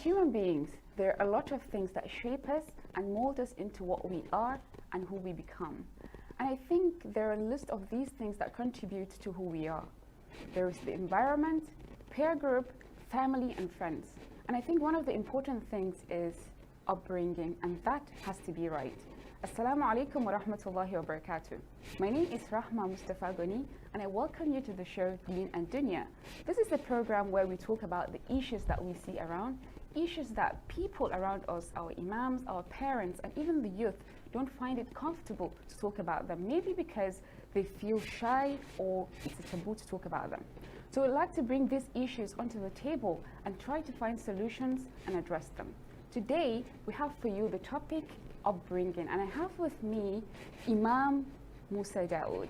human beings, there are a lot of things that shape us and mold us into what we are and who we become. And I think there are a list of these things that contribute to who we are. There is the environment, peer group, family, and friends. And I think one of the important things is upbringing, and that has to be right. Assalamu alaikum wa rahmatullahi wa barakatuh. My name is Rahma Mustafa Ghani, and I welcome you to the show Deen and Duniyah. This is a program where we talk about the issues that we see around, issues that people around us, our imams, our parents, and even the youth don't find it comfortable to talk about them, maybe because they feel shy or it's a taboo to talk about them. So we'd like to bring these issues onto the table and try to find solutions and address them. Today, we have for you the topic upbringing, and I have with me Imam Musa Dawood.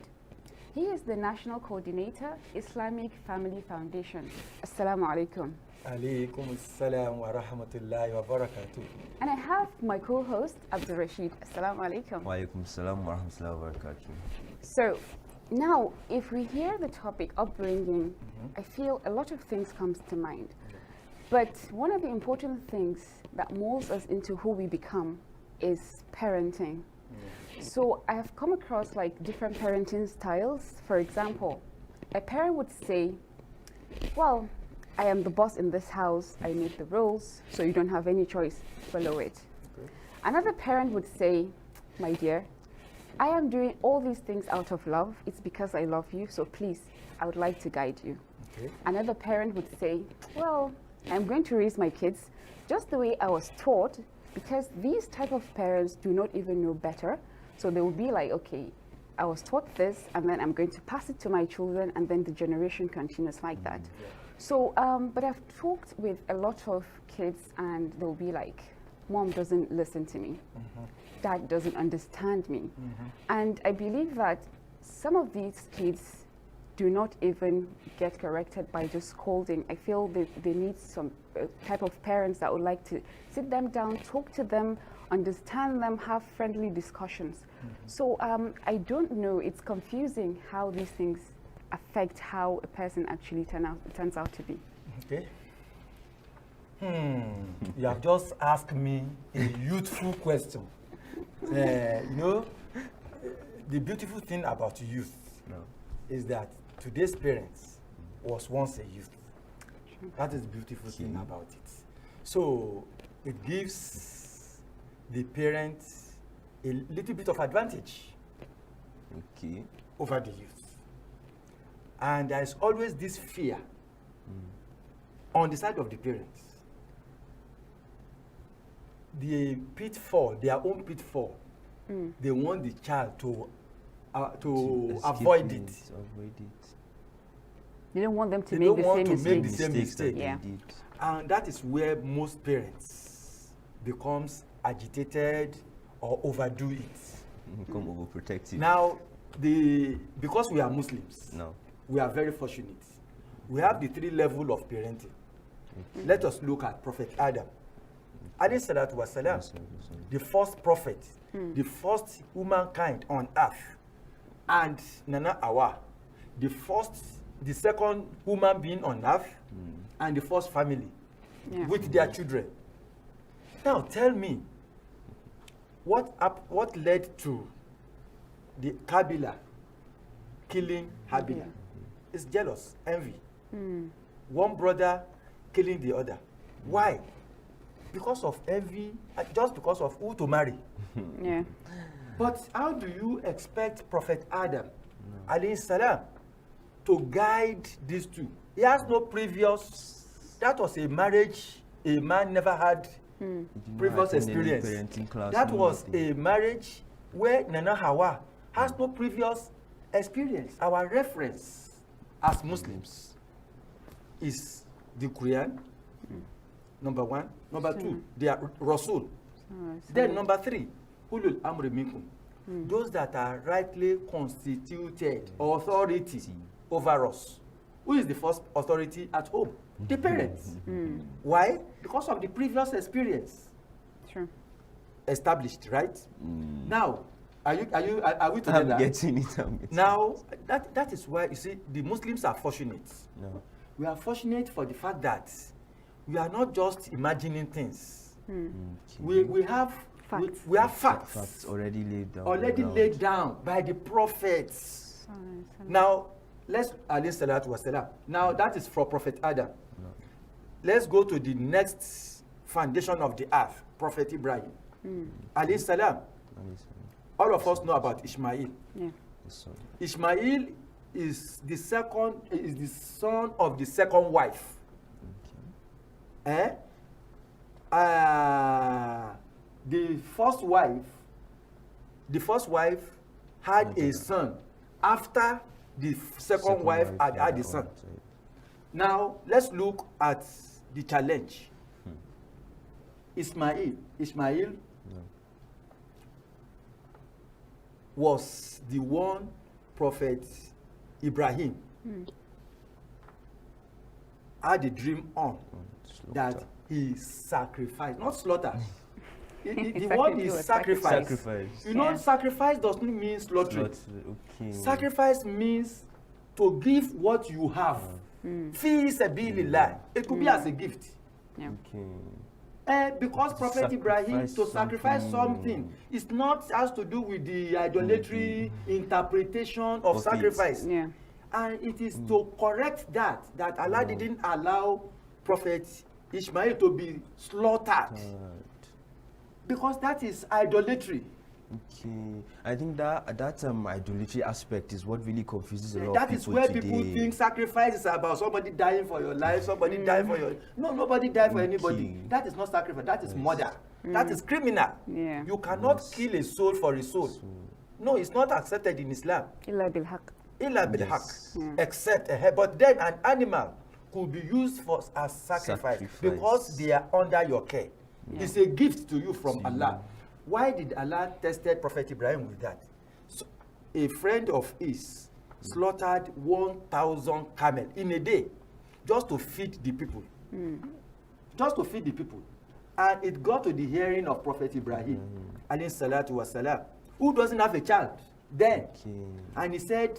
He is the National Coordinator, Islamic Family Foundation. Assalamu alaikum. Alaikum assalam wa rahmatullahi wa barakatuh. And I have my co-host, Abdul Rashid. Assalamu alaikum. Wa alaikum assalam wa rahmatullahi wa barakatuh. So, now, if we hear the topic upbringing, I feel a lot of things comes to mind. But one of the important things that molds us into who we become is parenting. So I have come across like different parenting styles. For example, a parent would say, well, I am the boss in this house, I make the rules, so you don't have any choice, follow it. Okay. Another parent would say, my dear, I am doing all these things out of love, it's because I love you, so please, I would like to guide you. Okay. Another parent would say, well, I'm going to raise my kids just the way I was taught, because these type of parents do not even know better. So they will be like, okay, I was taught this, and then I'm going to pass it to my children, and then the generation continues like that. Yeah. So, but I've talked with a lot of kids, and they'll be like, Mom doesn't listen to me. Dad doesn't understand me. And I believe that some of these kids do not even get corrected by just scolding. I feel that they need some type of parents that would like to sit them down, talk to them, understand them, have friendly discussions. So I don't know, it's confusing how these things affect how a person actually turns out to be. Okay. You have just asked me a youthful question. You know, the beautiful thing about youth is that today's parents was once a youth. That is the beautiful thing about it. So it gives the parents a little bit of advantage over the youth. And there is always this fear on the side of the parents. The pitfall, their own pitfall, they want the child to avoid it. They don't want them to make the same mistake. Yeah. And that is where most parents becomes agitated or overdo it. Become overprotective. Now, because we are Muslims, we are very fortunate. We have the 3 levels of parenting. Let us look at Prophet Adam. Alayhi salatu wasalam, the first prophet, the first humankind on earth, and Nana Awa, the second human being on earth, and the first family with their children. Now tell me, what led to the Kabila killing Habila? It's jealous, envy. One brother killing the other. Why? Because of envy, just because of who to marry. But how do you expect Prophet Adam, alayhi salam, to guide these two? He has no previous, that was a marriage a man never had previous experience. That was a marriage where Nana Hawa has no previous experience. Our reference as Muslims is the Quran, number 1. Number 2, they are Rasul. Then number 3, Ulul Amri Minkum. Those that are rightly constituted authority over us. Who is the first authority at home? The parents. Why? Because of the previous experience. Sure. Established, right? Now, are we together? I'm getting it. Now, that is why, you see, the Muslims are fortunate. We are fortunate for the fact that we are not just imagining things. Okay. We have Facts. we have facts, Facts already laid down. already laid down by the prophets. Now, let's alayhi salatu wasalam. Now that is for Prophet Adam. No. Let's go to the next foundation of the earth, Prophet Ibrahim. Alayhi salam. All of us know about Ishmael. Yeah. The son. Ishmael is the son of the second wife. Okay. The first wife had a son after the second wife had had a son. Now let's look at the challenge. Ishmael No. was the one Prophet Ibrahim had a dream on that Slaughter. he sacrificed, not slaughter. The Exactly, word do is a sacrifice. Sacrifice. You know, Yeah. sacrifice doesn't mean slaughtering. Okay. Sacrifice means to give what you have. Fi sabilillah. It could be as a gift. Yeah. Okay. Because Prophet Ibrahim to sacrifice something, it's not has to do with the idolatry interpretation of Of it. sacrifice. Yeah. And it is to correct that Allah didn't allow Prophet Ishmael to be slaughtered, because that is idolatry. Okay. I think that idolatry aspect is what really confuses a lot That of is people where today. people think sacrifice is about somebody dying for your life, somebody dying for your... No, nobody died for anybody. Okay. That is not sacrifice, that is murder. That is criminal. Yeah. You cannot kill a soul for a soul. No, it's not accepted in Islam. Illa bil haq. Illa bil Yes. haq. Except but then an animal could be used for as sacrifice because they are under your care. Yeah. It's a gift to you from Allah. Why did Allah tested Prophet Ibrahim with that? So, a friend of his slaughtered 1,000 camel in a day just to feed the people. Just to feed the people. And it got to the hearing of Prophet Ibrahim, alayhi salatu wasalam, who doesn't have a child then. Okay. And he said,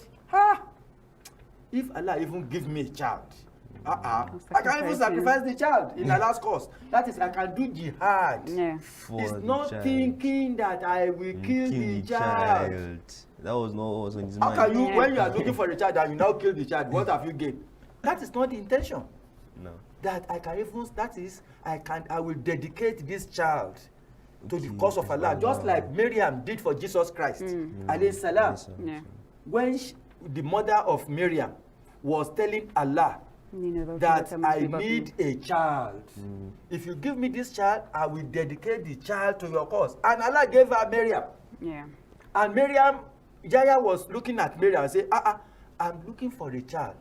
if Allah even give me a child, I can't even sacrifice the child in Allah's cause. That is, I can do jihad. Yeah. He's For the not child. thinking that I will kill the child. That was not what was on his How mind. can you, Yeah. when you are looking for a child and you now kill the child, what have you gained? That is not the intention. No. That I can even, that is, I will dedicate this child to the Okay, cause of Allah, just like Miriam did for Jesus Christ, alayhi salam. Yeah. When the mother of Miriam was telling Allah that I need a child. If you give me this child, I will dedicate the child to your cause. And Allah gave her Miriam. Yeah. And Miriam, Jaya was looking at Miriam and said, I'm looking for a child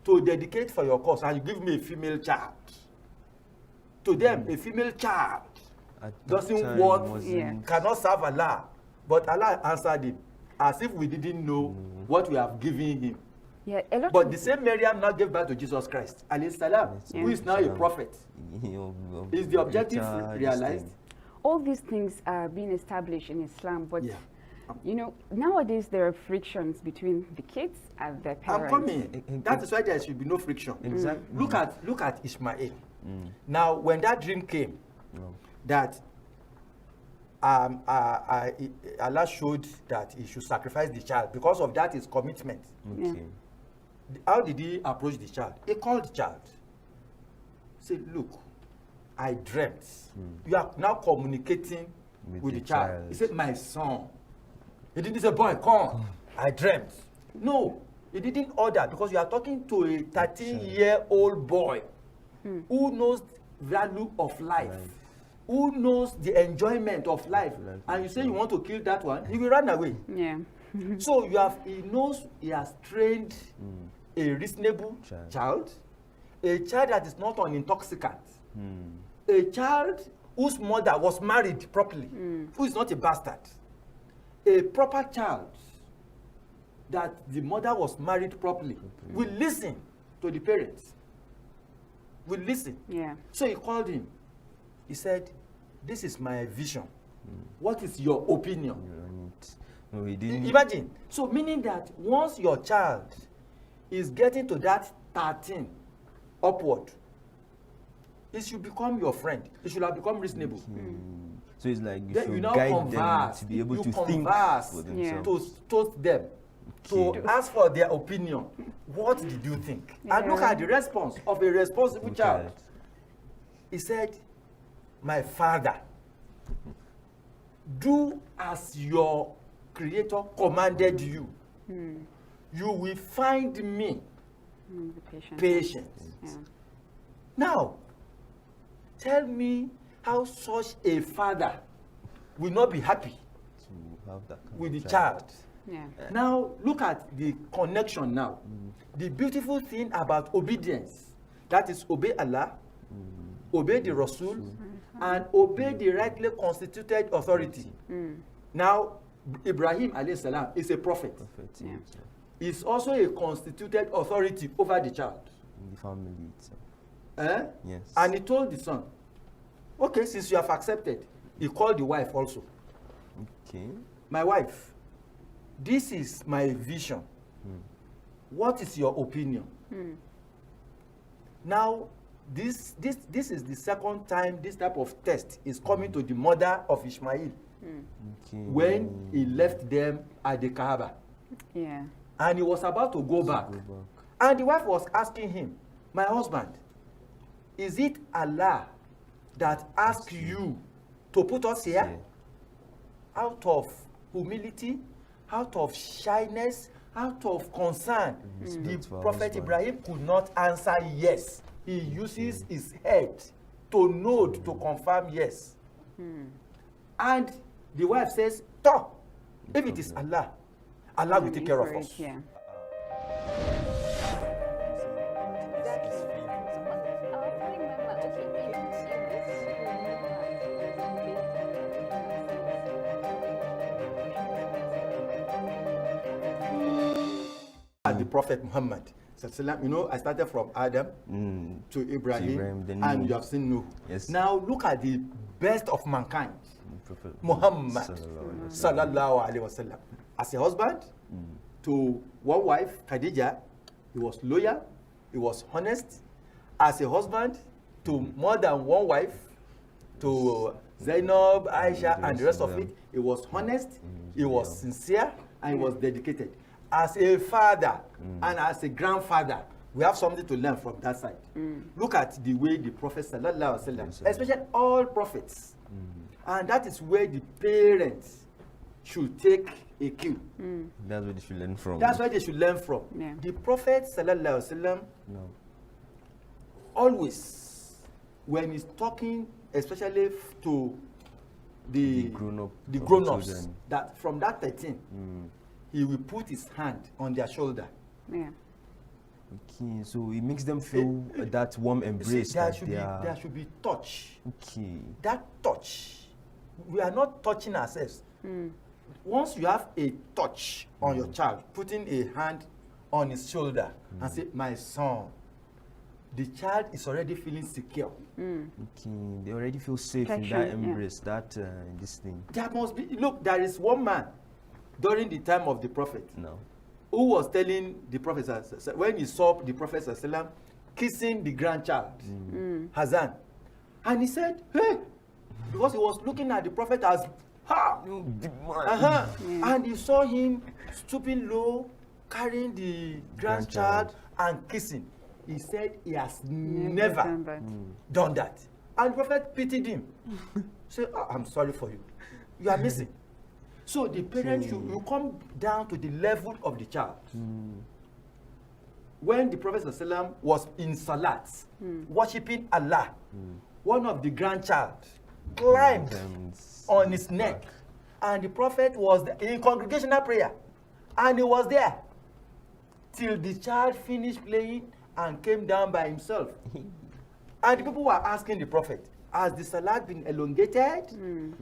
to dedicate for your cause, and you give me a female child. To them, a female child At that doesn't time want, wasn't- cannot serve Allah. But Allah answered him as if we didn't know what we have given him. Yeah. A lot But of the same Miriam now gave birth to Jesus Christ, alayhi salam, Yeah. who is now a Salam. prophet. Is the objective Child, realized? all these things are being established in Islam, but Yeah. you know, nowadays there are frictions between the kids and their I'm parents. coming. That is why there should be no friction. Exactly. Look at Ishmael. Now, when that dream came, No. that Allah showed that he should sacrifice the child. Because of that, his commitment. Okay. How did he approach the child? He called the child. Said, look, I dreamt. You are now communicating with the child. He said, my son. He didn't say, boy, come. I dreamt. No, he didn't order, because you are talking to a 13-year-old boy who knows the value of life, who knows the enjoyment of life. And you say you want to kill that one, he will run away. Yeah. So he knows he has trained a reasonable child, a child that is not an intoxicant, a child whose mother was married properly, who is not a bastard, a proper child that the mother was married properly, will listen to the parents, will listen. Yeah. So he called him. He said, this is my vision. What is your opinion? No, he didn't. Imagine. So meaning that once your child is getting to that 13 upward, it should become your friend. It should have become reasonable. So it's like you Then should you now guide them converse. to be able You to think converse for Yeah. themselves. to toast them, to ask for their opinion. What did you think? And look Yeah. at the response of a responsible Okay. child. He said, my father, do as your creator commanded you. You will find me Be patient. patient. Yeah. Now, tell me how such a father will not be happy To have that kind with the of child. Yeah. Now, look at the connection now. The beautiful thing about obedience, that is obey Allah, obey the Rasul, and obey the rightly constituted authority. Now, Ibrahim alayhi salam is a prophet. Prophet, Yeah. so Is also a constituted authority over the child. in the family itself. Eh? Yes. And he told the son, okay, since you have accepted, he called the wife also. Okay. My wife, this is my vision. What is your opinion? Now, this is the second time this type of test is coming to the mother of Ishmael Okay. when he left them at the Kaaba. Yeah. And he was about to go back. Go back. And the wife was asking him, my husband, is it Allah that asked you to put us here? Yeah. Out of humility, out of shyness, out of concern, Respect for the her Prophet husband. Ibrahim could not answer yes. He uses his head to nod to confirm yes. And the wife says, "Toh, if it is Allah, Allah will take care of us." Yeah. The Prophet Muhammad, you know, I started from Adam to Ibrahim, then and Nuh. you have seen Nuh. Yes. Now look at the best of mankind, Prophet Muhammad sallallahu alaihi wasallam. sallallahu alaihi wasallam. As a husband to one wife, Khadija, he was loyal, he was honest. As a husband to more than one wife, to Zainab, Aisha, and the rest of it, he was honest, he was sincere, and he was dedicated. As a father and as a grandfather, we have something to learn from that side. Look at the way the Prophet sallallahu alaihi wasallam, especially all prophets, and that is where the parents should take a cue. That's what they should learn from. That's where they should learn from. Yeah. The Prophet sallallahu alaihi wasallam No. always, when he's talking, especially to the The grown-up the of the grown-ups, children. that from that 13, he will put his hand on their shoulder. Yeah. Okay, so it makes them feel that warm You see, embrace there that should they be are. there should be touch. Okay. That touch, we are not touching ourselves. Once you have a touch on your child, putting a hand on his shoulder and say, "My son," the child is already feeling secure. Okay, they already feel safe in that Protection, yeah. embrace, that this thing. There must be, look, there is one man during the time of the prophet No. who was telling the prophet when he saw the prophet sallam kissing the grandchild Hazan, and he said, "Hey," because he was looking at the prophet as ha, and he saw him stooping low, carrying the grandchild and kissing. He said he has never done that. done that, and the prophet pitied him. Say, "Oh, I'm sorry for you, you are missing." So the parents should you come down to the level of the child. When the Prophet ﷺ was in Salat, worshipping Allah, one of the grandchild climbed on his neck, and the Prophet was in congregational prayer, and he was there till the child finished playing and came down by himself. And the people were asking the Prophet, "Has the salat been elongated?"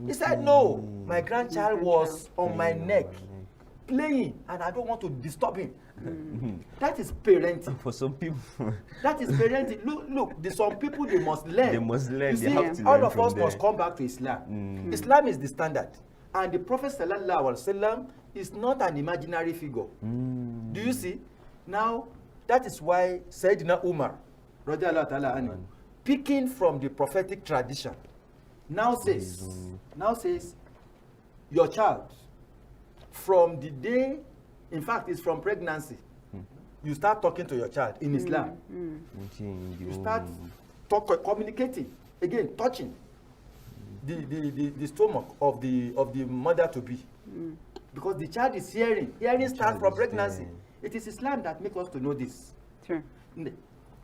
He said, "No, my grandchild was on my neck playing, and I don't want to disturb him." That is parenting. For some people, That is parenting. Look, some people, they must learn. They must learn, You they see, have to all learn of from us must there. come back to Islam. Islam is the standard. And the Prophet sallallahu alaihi wasallam is not an imaginary figure. Do you see? Now, that is why Sayyidina Umar, radiallahu ta'ala anhu, picking from the prophetic tradition, now says, your child, from the day, in fact, it's from pregnancy, you start talking to your child in Islam. You start communicating, again, touching the stomach of the mother to be. Because the child is hearing starts from pregnancy. It is Islam that makes us to know this. Sure.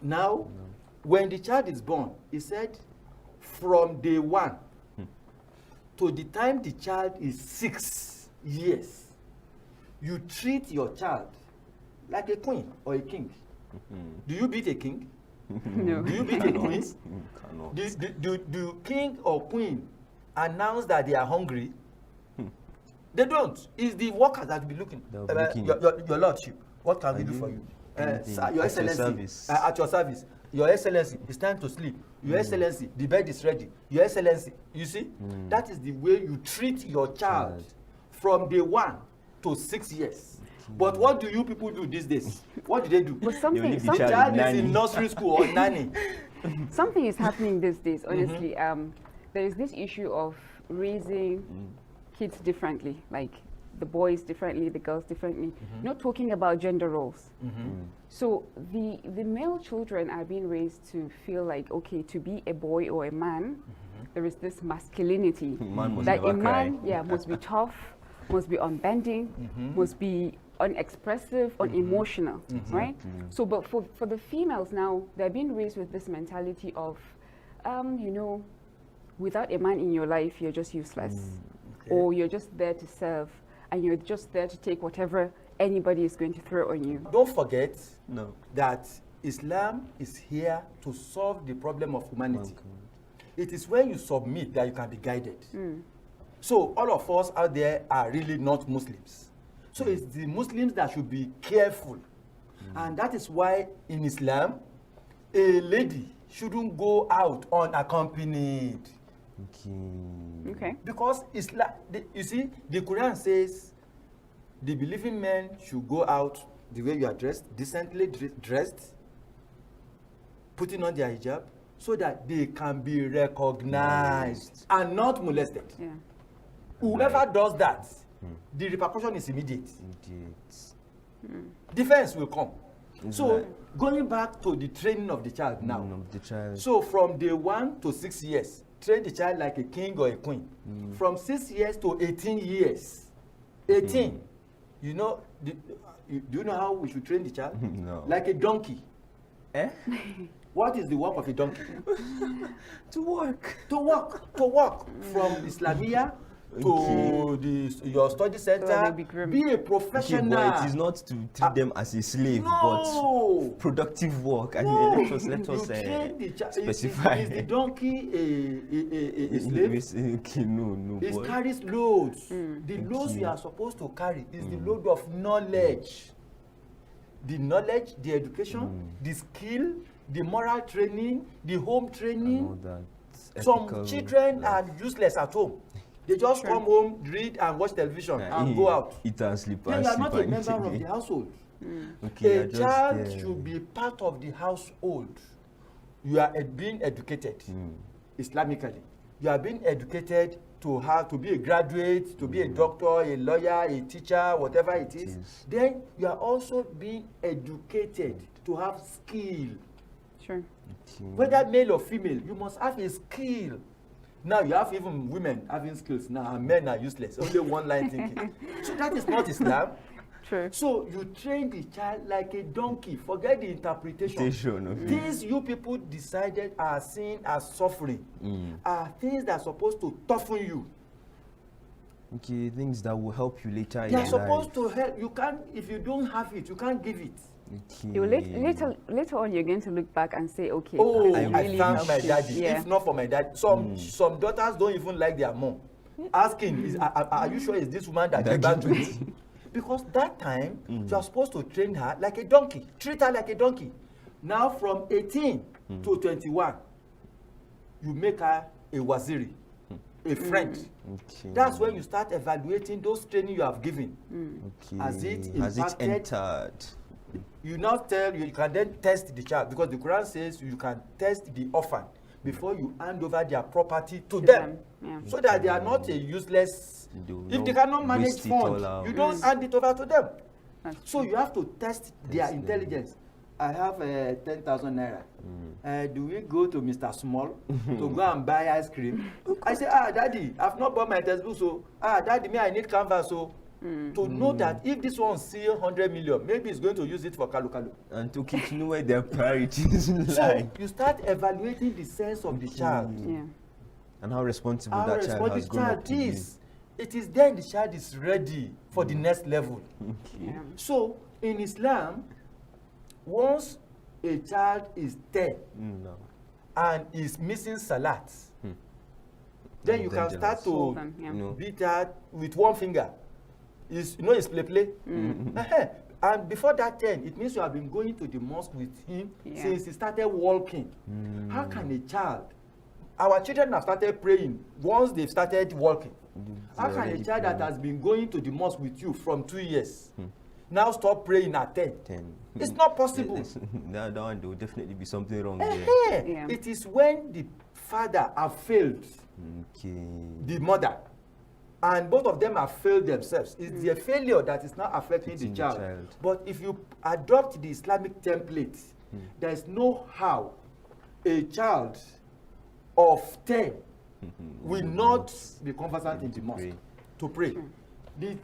Now, when the child is born, he said, from day 1 to the time the child is 6 years, you treat your child like a queen or a king. Do you beat a king? No. Do you beat a queen? Do king or queen announce that they are hungry? They don't. It's the workers that will be looking. Your lordship, what can we do for you? Sir, your excellency, at your service. Your excellency, it's time to sleep. Your excellency, the bed is ready. Your excellency, you see, that is the way you treat your child from day 1 to 6 years. But what do you people do these days? What do they do? But something The child is in nursery school or nanny. something is happening these days, honestly. There is this issue of raising kids differently, like the boys differently, the girls differently. Not talking about gender roles. So the male children are being raised to feel like, okay, to be a boy or a man, there is this masculinity. That a man, must be tough, must be unbending, must be unexpressive, unemotional, right? So, but for the females now, they're being raised with this mentality of, you know, without a man in your life, you're just useless. Or you're just there to serve, and you're just there to take whatever anybody is going to throw on you. Don't forget that Islam is here to solve the problem of humanity. It is when you submit that you can be guided. So all of us out there are really not Muslims. So it's the Muslims that should be careful. And that is why in Islam, a lady shouldn't go out unaccompanied. Okay. Because Islam, you see, the Quran says the believing men should go out the way you are dressed, decently dressed, putting on their hijab, so that they can be recognized and not molested. Whoever does that, the repercussion is immediate. Defense will come. So going back to the training of the child now. So from day 1 to 6 years, train the child like a king or a queen. From 6 years to 18 years. 18. You know, do you know how we should train the child? No. Like a donkey. What is the work of a donkey? To work. To walk from Islamia to your study center. Be a professional. But it is not to treat them as a slave, but productive work. I mean, let us specify. Is the donkey a slave? No. It carries loads. The loads you are supposed to carry is the load of knowledge. The knowledge, the education, the skill, the moral training, the home training. Some children are useless at home. They just come home, read and watch television and go out. Eat and sleep. You are not a member of the household. A child should be part of the household. You are being educated Islamically. You are being educated to how to be a graduate, to be a doctor, a lawyer, a teacher, whatever it is. Then you are also being educated to have skill. Whether male or female, you must have a skill. Now you have even women having skills now, and men are useless. Only one line thinking. So that is not Islam. So you train the child like a donkey. Forget the interpretation. Things you people decided are seen as suffering are things that are supposed to toughen you. Things that will help you later. They are supposed to help. You can't, if you don't have it, you can't give it. Later on, you're going to look back and say, okay, I thank my daddy. If not for my dad, some daughters don't even like their mom. Asking, are you sure it's this woman that gave birth to me? Because that time, you are supposed to train her like a donkey. Treat her like a donkey. Now from 18 to 21, you make her a waziri, a friend. That's when you start evaluating those training you have given. Has it entered? you now tell you can then test the child, because the Quran says you can test the orphan before you hand over their property to them. Yeah. So that they are not a useless. If they cannot manage funds, you don't hand it over to them. So you have to test their intelligence. I have 10,000 naira. Do we go to Mr. Small to go and buy ice cream? I say, daddy, I've not bought my textbook, so daddy, me, I need canvas, so to know that if this one see 100 million, maybe he's going to use it for kalu. And to keep know where their priorities lie. So you start evaluating the sense of the child. Yeah. And how responsible that child has grown up to be. It is then the child is ready for the next level. Okay. Yeah. So in Islam, once a child is 10 and is missing salat, then you can start to beat that with one finger. It's play. And before that 10, it means you have been going to the mosque with him since he started walking. How can a child, our children have started praying once they've started walking. How can a child that has been going to the mosque with you from 2 years now stop praying at 10? It's not possible. That one, there will definitely be something wrong there. Yeah. It is when the father have failed the mother, and both of them have failed themselves. It's their failure that is now affecting the child. But if you adopt the Islamic template, there is no how a child of 10 will not be conversant in the mosque to pray. The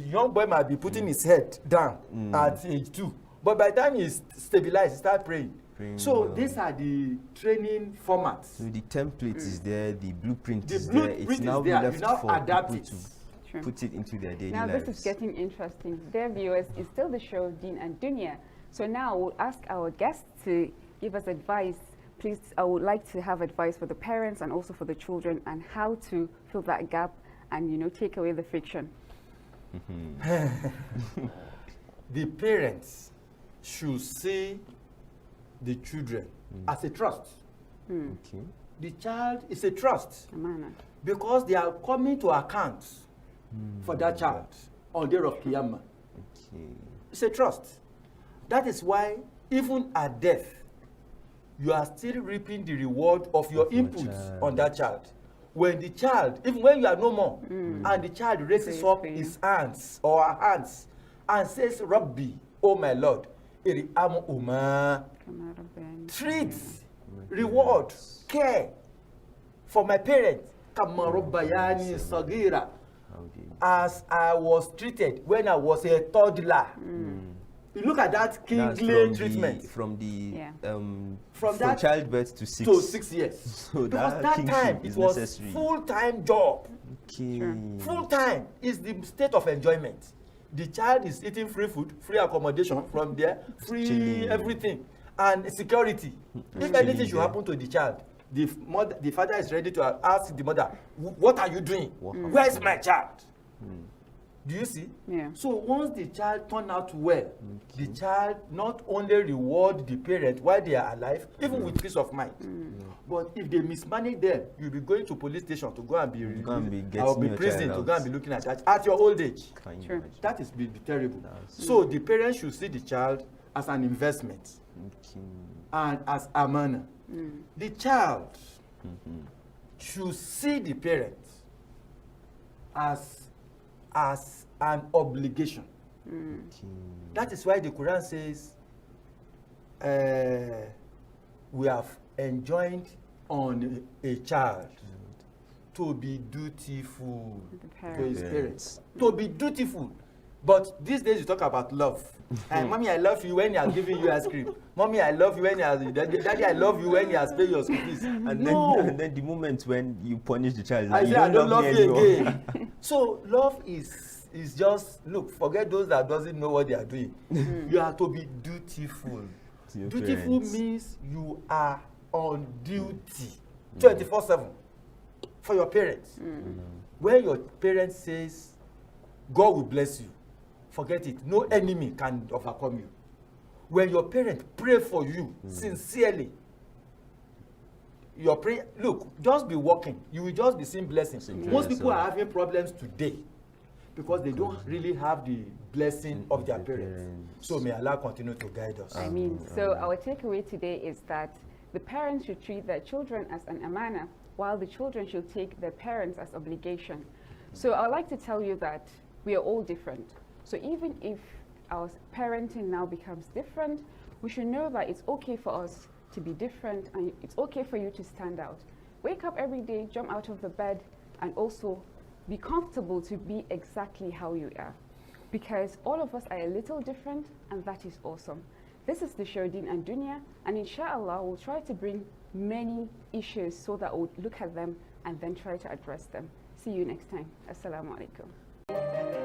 young boy might be putting his head down at age 2, but by the time he's stabilized, he starts praying. So these are the training formats. So the template is there, the blueprint The is blueprint there. It's is now there. left You now for adapt people it. to put it into their daily Now lives. this is getting interesting. Dear viewers, it's still the show Deen and Duniyah. So now we'll ask our guests to give us advice. Please, I would like to have advice for the parents and also for the children and how to fill that gap and take away the friction. The parents should see the children as a trust. Okay. The child is a trust Amana. because they are coming to account for that child on the day of Qiyamah. Okay. It's a trust. That is why even at death, you are still reaping the reward of your inputs on that child. When the child, even when you are no more, and the child raises up his hands or her hands and says, Rabbi, oh my Lord, iri'amu uma, treat, reward, care for my parents, kama rabbayani sagira, as I was treated when I was a toddler. You look at that kingly treatment. From that childbirth to 6. To 6 years. So because that time it was necessary. Full-time job. Okay. Full-time is the state of enjoyment. The child is eating free food, free accommodation from there, free Chilling. everything, and security. If anything should happen to the child, the father is ready to ask the mother, what are you doing? Where is my child? Do you see? Yeah. So once the child turn out well, the child not only reward the parent while they are alive, even with peace of mind. But if they mismanage them, you'll be going to police station to go and be prison to go and be looking at that at your old age. Sure. That is be terrible. So the parents should see the child as an investment and as a manner. The child should see the parent as an obligation. That is why the Quran says we have enjoined on a child to be dutiful to his parents. To be dutiful. But these days you talk about love. And mommy, I love you when he has given you ice cream. Mommy, I love you when he has daddy, I love you when he has paid your school fees. And then the moment when you punish the child, I like, say I don't love you again. So love is just, look, forget those that doesn't know what they are doing. You have to be dutiful. Dutiful means you are on duty 24/7 for your parents. When your parents says God will bless you, forget it. No enemy can overcome you. When your parents pray for you sincerely, your prayer, look, just be walking. You will just be seeing blessings. Most people are having problems today because they don't really have the blessing of their parents. So may Allah continue to guide us. I mean, so our takeaway today is that the parents should treat their children as an amana, while the children should take their parents as obligation. So I'd like to tell you that we are all different. So even if our parenting now becomes different, we should know that it's okay for us to be different, and it's okay for you to stand out. Wake up every day, jump out of the bed, and also be comfortable to be exactly how you are. Because all of us are a little different, and that is awesome. This is the show Deen and Duniyah, and inshallah we'll try to bring many issues so that we'll look at them and then try to address them. See you next time. Assalamu alaikum.